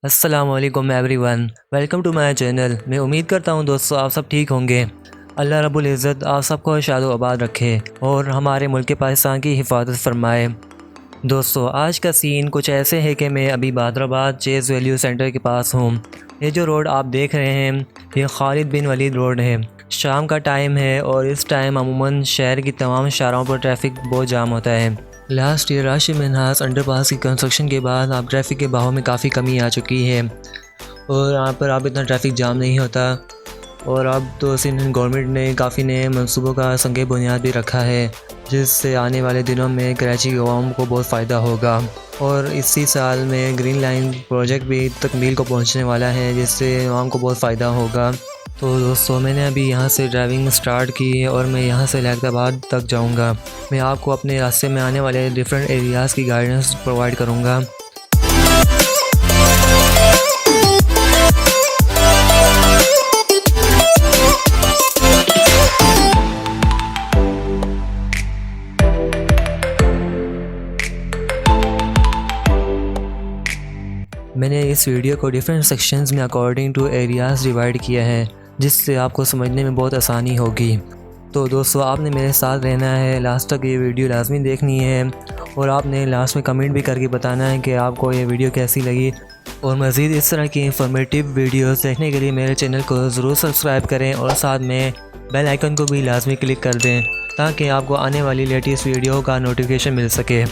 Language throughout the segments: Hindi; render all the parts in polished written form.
अस्सलामुअलैकुम everyone, welcome to my channel. मैं उम्मीद करता हूँ दोस्तों आप सब ठीक होंगे। अल्लाह रब्बुल इज़्ज़त आप सबको शादो आबाद रखे और हमारे मुल्क पाकिस्तान की हिफाजत फरमाए। दोस्तों आज का सीन कुछ ऐसे है कि मैं अभी बहादुराबाद चेज़ वैल्यू सेंटर के पास हूँ। ये जो रोड आप देख रहे हैं ये खालिद बिन वलीद रोड है। शाम का टाइम है और इस टाइम अमूमन शहर की तमाम शाहराहों पर ट्रैफिक बहुत जाम होता है। लास्ट ईयर राशि मनहास अंडरपास की कंस्ट्रक्शन के बाद अब ट्रैफिक के बहाव में काफ़ी कमी आ चुकी है और यहाँ पर अब इतना ट्रैफिक जाम नहीं होता। और अब तो सिंध गवर्नमेंट ने काफ़ी नए मंसूबों का संग बुनियाद भी रखा है जिससे आने वाले दिनों में कराची के अवाम को बहुत फ़ायदा होगा। और इसी साल में ग्रीन लाइन प्रोजेक्ट भी तकमील को पहुँचने वाला है जिससे अवाम को बहुत फ़ायदा होगा। तो दोस्तों मैंने अभी यहाँ से ड्राइविंग स्टार्ट की है और मैं यहाँ से लियाकताबाद तक जाऊँगा। मैं आपको अपने रास्ते में आने वाले डिफरेंट एरियाज़ की गाइडेंस प्रोवाइड करूँगा। मैंने इस वीडियो को डिफरेंट सेक्शंस में अकॉर्डिंग टू एरियाज़ डिवाइड किया है जिससे आपको समझने में बहुत आसानी होगी। तो दोस्तों आपने मेरे साथ रहना है, लास्ट तक ये वीडियो लाजमी देखनी है और आपने लास्ट में कमेंट भी करके बताना है कि आपको ये वीडियो कैसी लगी। और मज़ीद इस तरह की इंफॉर्मेटिव वीडियोस देखने के लिए मेरे चैनल को ज़रूर सब्सक्राइब करें और साथ में बेल आइकन को भी लाजमी क्लिक कर दें ताकि आपको आने वाली लेटेस्ट वीडियो का नोटिफिकेशन मिल सके।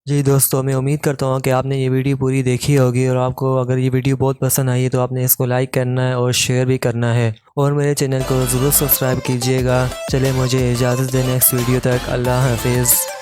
जी दोस्तों, मैं उम्मीद करता हूँ कि आपने ये वीडियो पूरी देखी होगी और आपको अगर ये वीडियो बहुत पसंद आई है तो आपने इसको लाइक करना है और शेयर भी करना है और मेरे चैनल को ज़रूर सब्सक्राइब कीजिएगा। चले मुझे इजाज़त दें, नेक्स्ट वीडियो तक। अल्लाह हाफिज़।